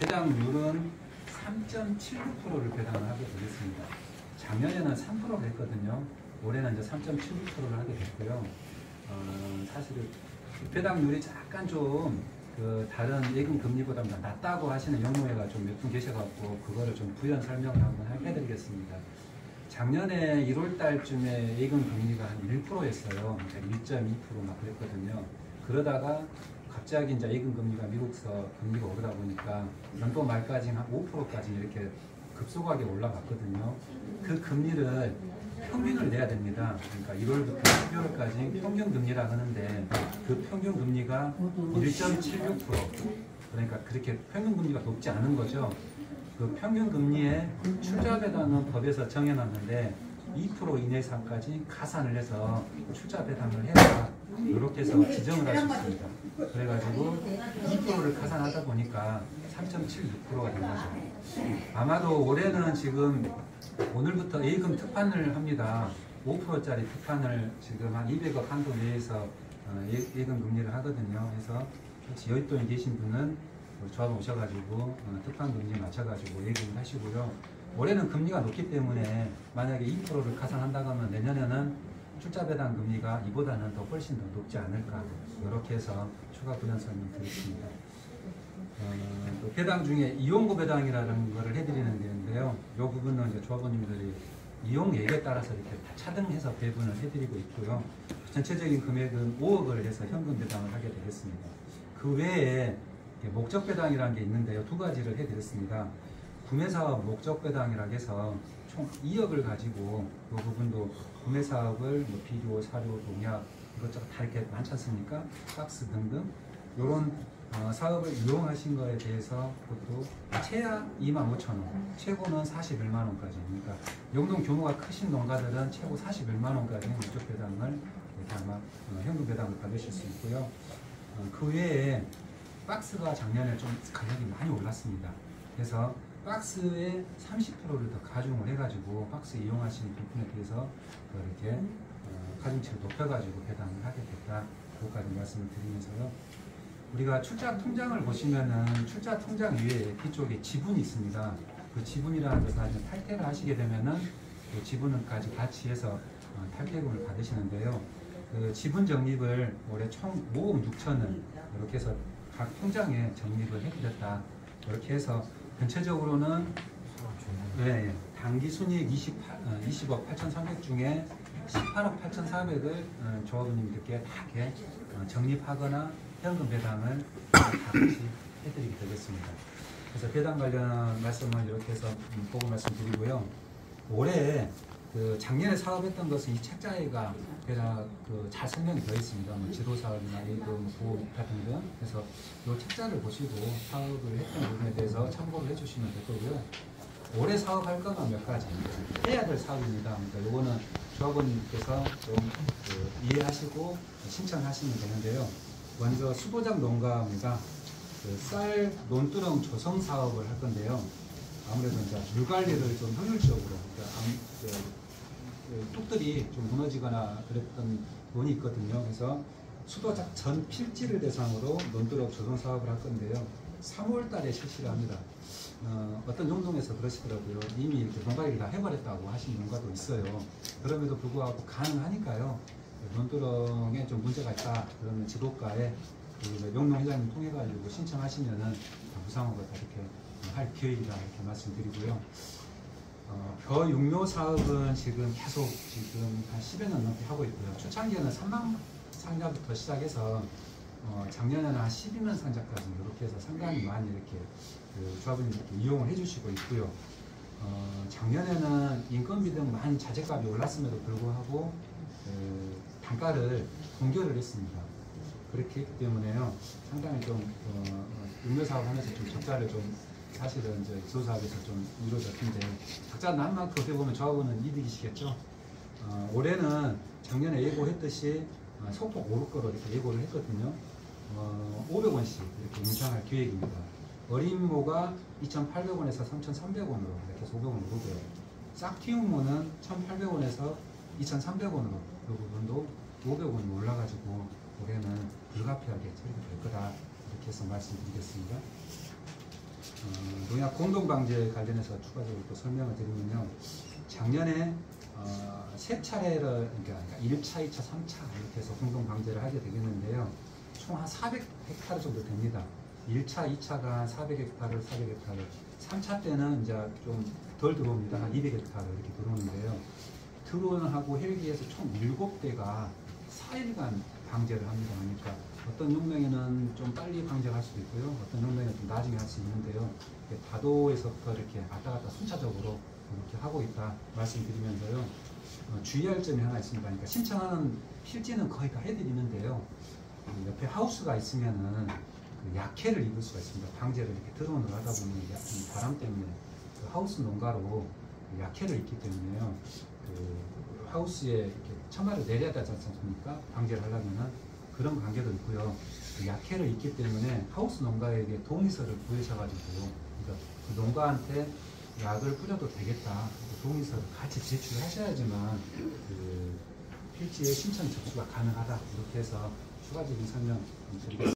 배당률은 3.76%를 배당을 하게 되겠습니다. 작년에는 3%를 했거든요. 올해는 이제 3.76%를 하게 됐고요. 사실은 배당률이 약간 좀 다른 예금 금리보다 낮다고 하시는 영노회가 좀 몇 분 계셔갖고 그거를 좀 부연 설명을 한번 해드리겠습니다. 작년에 1월 달쯤에 예금 금리가 한 1%였어요. 1.2% 막 그랬거든요. 그러다가 갑자기 이제 예금 금리가 미국서 금리가 오르다 보니까 연도 말까지 한 5%까지 이렇게 급속하게 올라갔거든요. 그 금리를 평균을 내야 됩니다. 그러니까 1월부터 12월까지 평균 금리라 하는데 그 평균 금리가 1.76%. 그러니까 그렇게 평균 금리가 높지 않은 거죠. 그 평균 금리에 출자배당은 법에서 정해놨는데 2% 이내상까지 가산을 해서 출자배당을 해라. 이렇게 해서 지정을 하셨습니다. 그래가지고 2%를 가산하다 보니까 3.76%가 된 거죠. 아마도 올해는 지금 오늘부터 예금 특판을 합니다. 5%짜리 특판을 지금 한 200억 한도 내에서 예금 금리를 하거든요. 그래서 혹시 여윳돈에 계신 분은 저하고 오셔가지고 특판 금리 맞춰가지고 예금을 하시고요. 올해는 금리가 높기 때문에 만약에 2%를 가산한다고 하면 내년에는 출자배당 금리가 이보다는 더 훨씬 더 높지 않을까, 이렇게 해서 추가 부연 설명 드리겠습니다. 또 배당 중에 이용고 배당이라는 것을 해드리는 데인데요. 이 부분은 이제 조합원님들이 이용 액에 따라서 이렇게 다 차등해서 배분을 해드리고 있고요. 전체적인 금액은 5억을 해서 현금 배당을 하게 되겠습니다. 그 외에 목적 배당이라는 게 있는데요. 두 가지를 해드렸습니다. 구매사업 목적 배당이라고 해서 총 2억을 가지고 이 부분도 구매사업을 뭐 비료, 사료, 농약 이것저것 다 이렇게 많지 않습니까? 박스 등등 이런 사업을 이용하신 거에 대해서 그것도 최하 25,000원, 최고는 41만원까지. 그러니까 용동 규모가 크신 농가들은 최고 41만원까지 목적 배당을 이렇게 아마 현금 배당을 받으실 수 있고요. 그 외에 박스가 작년에 좀 가격이 많이 올랐습니다. 그래서 박스에 30%를 더 가중을 해가지고 박스 이용하시는 부분에 대해서 이렇게 가중치를 높여가지고 배당을 하게 됐다. 그것까지 말씀을 드리면서요. 우리가 출자 통장을 보시면은 출자 통장 위에 뒤쪽에 지분이 있습니다. 그 지분이라는 것을 가지고 탈퇴를 하시게 되면은 그 지분까지 같이 해서 탈퇴금을 받으시는데요. 그 지분 적립을 올해 총 5억 6천원 이렇게 해서 각 통장에 적립을 해드렸다. 이렇게 해서 전체적으로는 단기 순이익 20억 8,300 중에 18억 8,400을 조합원님들께 다 이렇게 적립하거나 현금 배당을 다 같이 해드리게 되겠습니다. 그래서 배당 관련 말씀을 이렇게 해서 보고 말씀드리고요. 올해 작년에 사업했던 것은 이 책자에가 잘 설명이 되어 있습니다. 뭐 지도사업이나 예금, 보호기타 등등. 그래서 이 책자를 보시고 사업을 했던 부분에 대해서 참고를 해주시면 될 거고요. 올해 사업할 거는 몇 가지 해야 될 사업입니다. 그러니까 요거는 조합원님께서 좀 이해하시고 신청하시면 되는데요. 먼저 수도장 농가입니다. 쌀 논두렁 조성 사업을 할 건데요. 아무래도 이제 물 관리를 좀 효율적으로, 뚝들이 좀 무너지거나 그랬던 부분이 있거든요. 그래서 수도장 전 필지를 대상으로 논두렁 조성 사업을 할 건데요. 3월 달에 실시를 합니다. 어떤 용동에서 그러시더라고요. 이미 이렇게 농가일을 다 해버렸다고 하시는 농가도 있어요. 그럼에도 불구하고 가능하니까요. 논두렁에 좀 문제가 있다 그러면 지도가에 용농회장님 통해가지고 신청하시면은 무상으로 다 이렇게 할 기회이다 이렇게 말씀드리고요. 벼육묘 사업은 지금 계속 한 10여 년 넘게 하고 있고요. 초창기에는 3만 상자부터 시작해서 작년에는 한 12만 상자까지 이렇게 해서 상당히 많이 이렇게 조합원님들께 이용을 해주시고 있고요. 작년에는 인건비 등 많이 자재값이 올랐음에도 불구하고 단가를 동결을 했습니다. 그렇기 때문에요. 상당히 좀 육묘 사업 하면서 좀 적자를 좀 사실은 이제 지도사업에서 좀 이루어졌는데 적자 난 만큼 어떻게 보면 조합원은 이득이시겠죠. 올해는 작년에 예고했듯이 소폭 오를 거로 이렇게 예고를 했거든요. 500원씩 이렇게 인상할 계획입니다. 어린 모가 2,800원에서 3,300원으로 이렇게 해서 500원 오르고요. 싹 틔운 모는 1,800원에서 2,300원으로 그 부분도 500원이 올라가지고 올해는 불가피하게 처리가 될 거다 이렇게 해서 말씀드리겠습니다. 농약 공동 방제 관련해서 추가적으로 또 설명을 드리면요. 작년에 세 차례를 그러니까 1차, 2차, 3차 이렇게 해서 공동 방제를 하게 되겠는데요. 총 한 400헥타르 정도 됩니다. 1차, 2차가 400헥타르, 400헥타르. 3차 때는 이제 좀 덜 들어옵니다. 한 200헥타르 이렇게 들어오는데요. 드론하고 헬기에서 총 7대가 4일간 방제를 합니다. 그러니까 어떤 용량에는 좀 빨리 방제할 수도 있고요. 어떤 용량에는 좀 나중에 할 수 있는데요. 다도에서부터 이렇게 왔다 갔다 순차적으로 이렇게 하고 있다 말씀드리면서요. 주의할 점이 하나 있습니다. 그러니까 신청하는 필지는 거의 다 해드리는데요. 옆에 하우스가 있으면은 그 약해를 입을 수가 있습니다. 방제를 이렇게 드론을 하다 보면 바람 때문에 그 하우스 농가로 약해를 입기 때문에요. 그 하우스에 이렇게 처마를 내려야 되지 않습니까? 방제를 하려면은 그런 관계도 있고요. 그 약해를 입기 때문에 하우스 농가에게 동의서를 구하셔가지고 그러니까 그 농가한테 약을 뿌려도 되겠다. 그 동의서를 같이 제출하셔야지만 그 필지의 신청 접수가 가능하다. 이렇게 해서 추가적인 설명 드리겠습니다.